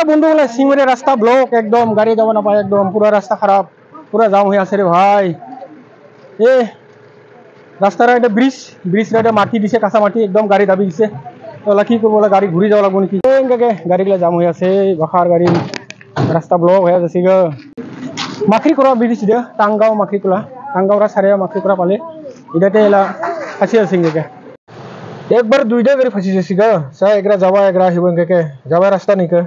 বন্ধু বলে সিঙ্গুরের রাস্তা ব্লক একদম গাড়ি যাব না পায় একদম পুরো রাস্তা খারাপ পুরো জাম হয়ে আছে রে ভাই এ রাস্তার একটা ব্রিজ রাইডে মাটি দিছে কাঁচা মাটি একদম গাড়ি দাবি দিছে তাহলে কি করবো গাড়ি ঘুরে যাওয়া লাগবো নাকি গাড়িগুলো জাম হয়ে আছে বাখার গাড়ি রাস্তা ব্লক হয়ে আছে গা মাখরি করা ব্রিজ দিয়ে টাঙ্গাও মাখরি করা টাঙ্গাওরা সারে মাখরি করা পালে এটাতে এলা ফাঁসি আছে একবার দুইটা গাড়ি ফাঁসি যাচ্ছি গা চাই একরা যাবা একরা আহিব এনকে যাবা রাস্তা নিকে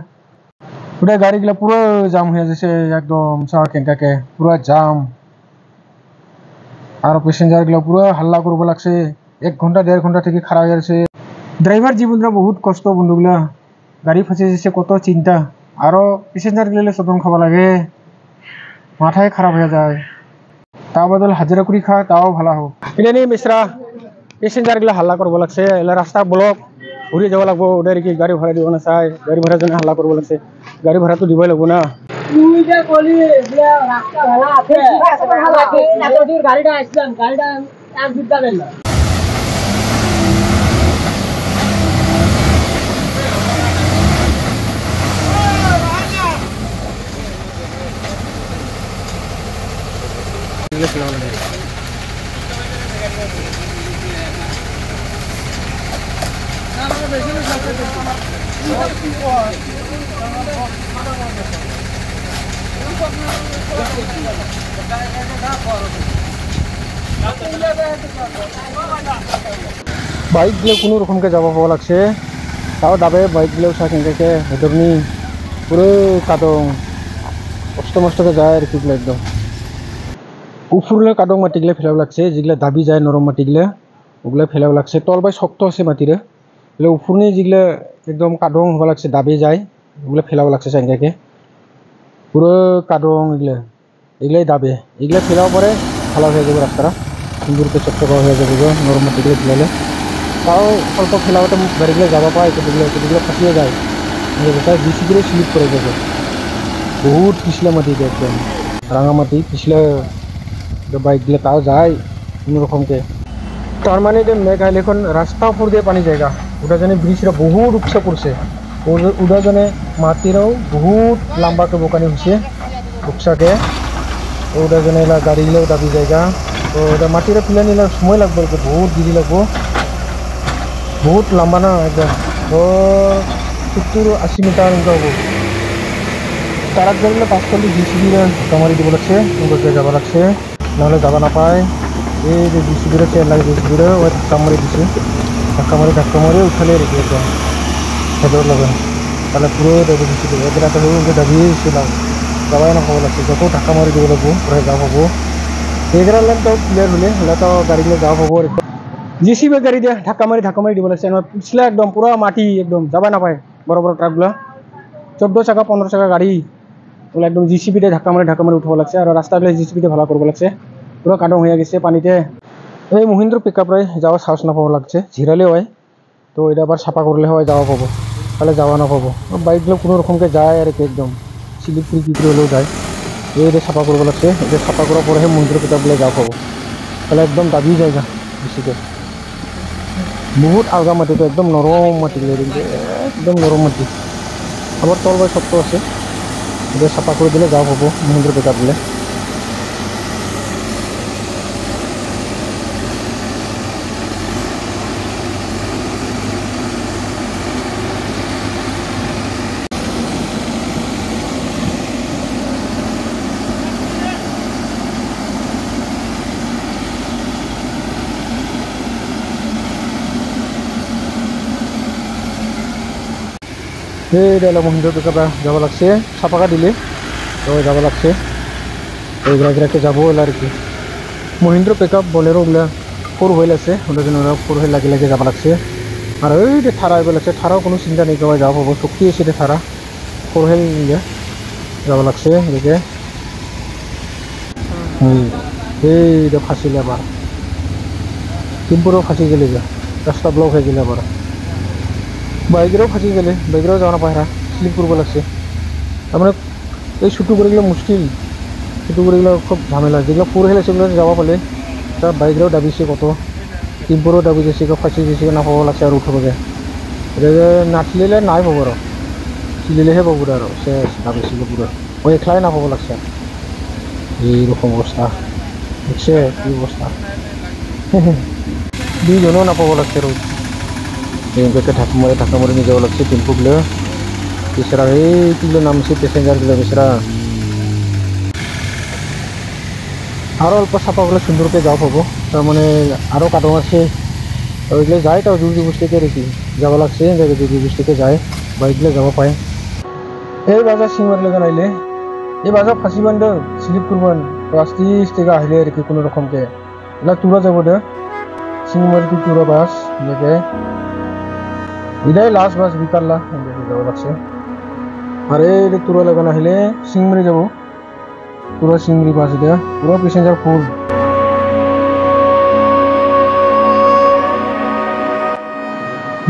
ওটা গাড়িগুলা পুরো জাম হয়ে যাচ্ছে একদম চার কেনকাকে পুরো জাম আর প্যাসেঞ্জার গুলা পুরো হাল্লা করব লাগছে 1 ঘন্টা 1.5 ঘন্টা থেকে খারাপ হয়ে যাচ্ছে ড্রাইভার জীবনটা বহুত কষ্ট বন্ধুগুলা গাড়ি ফাঁসি যাচ্ছে কত চিন্তা আরো প্যাসেঞ্জার গুলা সতন খাওয়া লাগে মাথায় খারাপ হয়ে যায় তাও বদল হাজিরা করি খা তাও ভালো হোক এটা নিয়ে মিশ্রা প্যাসেঞ্জার গুলা হাল্লা করব লাগছে এলা রাস্তা ব্লক ঘুরে যাওয়া লাগবো ওদের কি গাড়ি ভাড়া দিব না চাই গাড়ি ভাড়ার জন্য হাল্লা করব লাগছে গাড়ি ভাড়া তো দিবই লাগবো না গাড়িটা আসলাম গাড়িটা এক দুটা বেল বাইক গুলো কোনো রকমকে যাব পাওয়া লাগছে তাও দাবে বাইক গুলো সাথে ভেতরনি পুরো কাদং কষ্ট মষ্টকে যায় আর কিগুলো একদম উফুরলে কাদং মাটিগুলো ফেলাও লাগছে যেগুলো দাবি যায় নরম মাটিগুলো ওগুলো ফেলাও লাগছে তল বাই শক্ত আছে মাটিরে এগুলো উফুরনি যেগুলো একদম কাদং হওয়া লাগছে দাবি যায় ওগুলো ফেলাও লাগছে সাইনকে পুরো কাদং এগুলাই দাবে এগুলো ফেলাও পরে ভালো হয়ে যাবে রাস্তাটা সুন্দরকে চকচক হয়ে যাবে নরম মাটিগুলো ফেলালে তাও অল্প ফেলাওতে গাড়িগুলো যাওয়া পায় এগুলো ফাঁসিয়ে যায় বেশি করে স্লিপ করে যাবে বহুত পিছলে মাটিতে একদম রাঙামাটি পিছলে বাইকগুলো তাও যায় কোনোরকমকে তার মানে যে মেঘালয় এখন রাস্তা উপর দিয়ে পানি জায়গা ওটা জানে ব্রিজটা বহুত উপসে পড়ছে ওটা জানে মাটিরও বহুত লম্বাকে বোকানি হয়েছে উপসাকে ওটা জানে এলা গাড়িগুলোও দাবি জায়গা তো ওটা মাটিরে ফেলে নিলে সময় লাগবে বহুত দেরি লাগবো বহুত লম্বা না একদম তো 70-80 মিটার এনকা হবো তারাক গাড়িগুলো পাস করলে জিসিবিরে ধাক্কা মারি দিব লাগছে ওদেরকে যাবা লাগছে নাহলে যাবা না পায় এই যে জিসিবিরে চেয়ার লাগে জিসিবিরে ওই ধাক্কা মারি উঠালে রেখে একদম ভেতর লাগে তাহলে পুরো দেবে জিসিবি এদের একটা ওকে দাবিয়েছিলাম যাবাই না পাবো লাগছে যত ধাক্কা মারি দিব লাগবো পরে যাওয়া পাবো এগুলো লাইনটাও ক্লিয়ার হলে হলে তো গাড়িগুলো যাওয়া পাবো জিসিবি গাড়ি দিয়ে ধাক্কা মারি দিব লাগছে পিছলে একদম পুরো মাটি একদম যাবা না পায় বড় বড় ট্রাকগুলো 14 চাকা 15 চাকা গাড়ি ওগুলো একদম জিসিবিতে ধাক্কা মারি উঠবো লাগছে আর রাস্তাগুলো জিসিবিতে ভালো করবো লাগছে পুরো কাদং হয়ে গেছে পানিতে এই মহিন্দ্র পিকআপরে যাওয়ার সাহস না পাবো লাগছে ঝিরালে হয় তো এটা আবার সাফা করলে হয় যাওয়া পাবো তাহলে যাওয়া না পাবো বাইকগুলো কোনো রকমকে যায় আর কি একদম স্লিপ ফ্রি কী করে হলেও যায় এটা সাফা করবো লাগছে এটা সাফা করার পরে মহিন্দ্র পিকআপগুলো যাওয়া পাবো তাহলে একদম দাবি জায়গা বেশিকে বহুত আলগা মাটি তো একদম নরম মাটি একদম নরম মাটি আবার তল বাই শক্ত আছে এটা সাফা করে দিলে যাওয়া পাবো মহিন্দ্র পিকআপ দিলে এইটা হলো মহিন্দ্র পিকআপ যাব লাগছে সাফাকা দিলে তো যাব লাগছে এইগুলাকে যাবো এলা আর কি মহিন্দ্র পিকআপ বলেরো ওগুলা ফোর হুইল আছে ওটার জন্য ওরা ফোর হুইল লাগে যাবা লাগছে আর ওই যে থারা এগুলো লাগছে থারাও কোনো চিন্তা নেই কেউ যাওয়া পাবো শক্তি এসে থারা ফোর হুইল নিয়ে যাব লাগছে এদিকে এইটা ফাঁসিলে আবার টিম্পুরও ফাঁসি গেলে যা রাস্তা ব্লক হয়ে গেলে আবার বাইকেরও ফাঁসি গেলে বাইকেরও যাওয়া না পায়রা স্লিপ করবো লাগছে তার মানে এই ছুটু করে গেলে মুশকিল ছুটু করে গেলে খুব ঝামেলা যেগুলো ফোর হুইল সেগুলো যাওয়া পালে তার বাইকেরও দাবিছে কত টিম্পুরও দাবি যাচ্ছে ফাঁসি দিয়েছে না পাবো লাগছে আর উঠবো যায় এটা নাটলিলে নাই পাবো আর সিলিলেহে পাবো আর শেষ দাবি ছিল পুরো ওই একলাই না পাবো লাগছে এইরকম অবস্থা দেখছে কি অবস্থা দুইজনও না পাবো লাগছে রোজ এইদিকে ঠাকুমারে নিয়ে যাওয়া লাগছে টেম্পুগুলো বেচারা এইগুলো নামছে প্যাসেঞ্জারগুলো বেচারা আরও অল্প চাপা গ'লে সুন্দরকে যাওয়া পাবো তার মানে আরও কাদং আছে ওইগুলো যায় তাও জোর জবস্তিকে আর কি যাব লাগছে জোর জবস্তিকে যায় বাইকগুলো যাব পায় এই বাজার সিংমারি লাগান আইলে এই বাজার ফাঁসি বান্ধ স্লিপ করবেন রাস্তিস থেকে আহিলে আর কি কোনো রকমকে এগুলা তুরা যাব দে সিংমারি টু তুরা বাস এনেকে এটাই লাস্ট বাস বিকাল্লা যাব লাগছে আর এই তুরা লাগান আহিলে সিংমারি যাব পুরো সিংমারি বাস এটা পুরো প্যাসেঞ্জার ফুল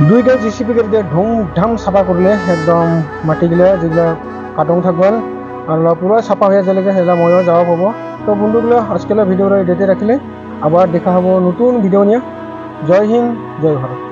দুইটা জিসিপি গাড়ি দিয়ে ঢং ঢাম সাফা করলে একদম মাটিগুলো যেগুলো কাটং থাকবেন আর পুরো সাফা হয়ে যালে সেগুলো ময়ও যাওয়া পাবো তো বন্ধুগুলো আজকের ভিডিওটা এডিটে রাখলে আবার দেখা হবো নতুন ভিডিও নিয়ে জয় হিন্দ জয় ভারত।